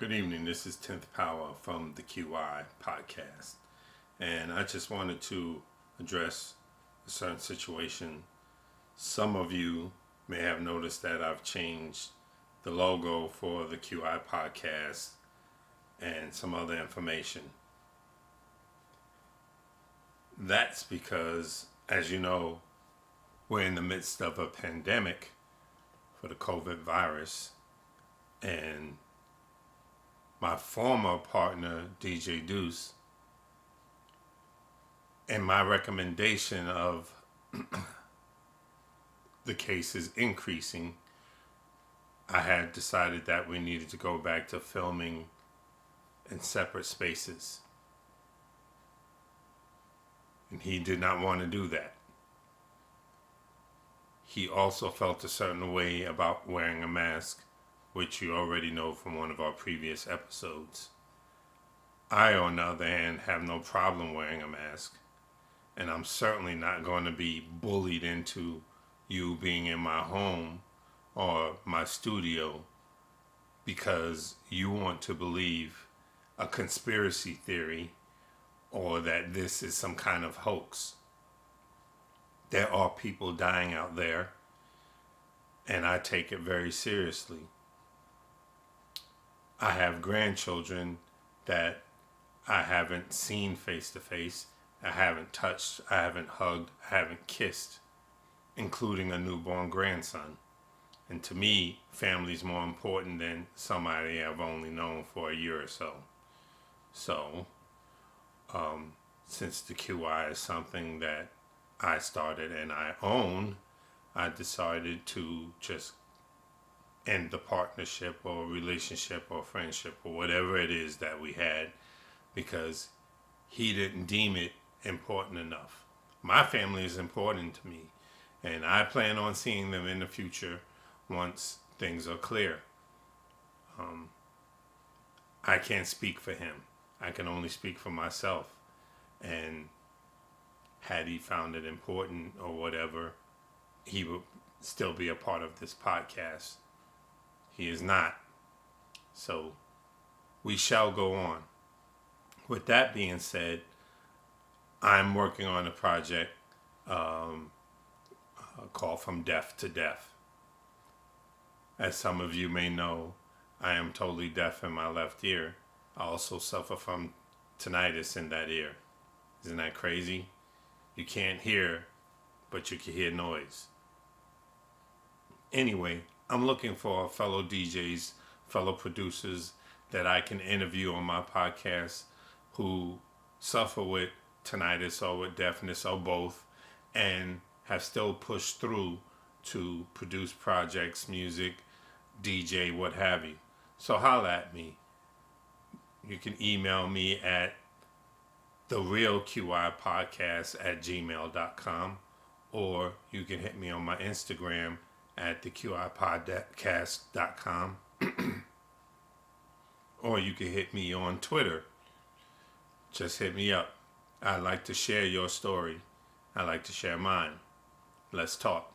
Good evening. This is 10th Power from the QI podcast. And I just wanted to address a certain situation. Some of you may have noticed that I've changed the logo for the QI podcast and some other information. That's because, as you know, we're in the midst of a pandemic for the COVID virus, and my former partner, DJ Duce, and my recommendation of the cases increasing, I had decided that we needed to go back to filming in separate spaces. And he did not want to do that. He also felt a certain way about wearing a mask, which you already know from one of our previous episodes. I, on the other hand, have no problem wearing a mask, and I'm certainly not going to be bullied into you being in my home or my studio because you want to believe a conspiracy theory or that this is some kind of hoax. There are people dying out there, and I take it very seriously. I have grandchildren that I haven't seen face to face. I haven't touched, I haven't hugged, I haven't kissed, including a newborn grandson. And to me, family's more important than somebody I've only known for a year or so. So, since the QI is something that I started and I own, I decided to just end the partnership or relationship or friendship or whatever it is that we had because he didn't deem it important enough. My family is important to me, and I plan on seeing them in the future once things are clear. I can't speak for him. I can only speak for myself. And had he found it important or whatever, he would still be a part of this podcast. He is not. So we shall go on. With that being said, I'm working on a project called From Deaf to Deaf. As some of you may know, I am totally deaf in my left ear. I also suffer from tinnitus in that ear. Isn't that crazy? You can't hear, but you can hear noise. Anyway, I'm looking for fellow DJs, fellow producers that I can interview on my podcast who suffer with tinnitus or with deafness or both and have still pushed through to produce projects, music, DJ, what have you. So holla at me. You can email me at therealqipodcast@gmail.com, or you can hit me on my Instagram at theqipodcast.com, or you can hit me on Twitter. Just hit me up. I like to share your story. I like to share mine. Let's talk.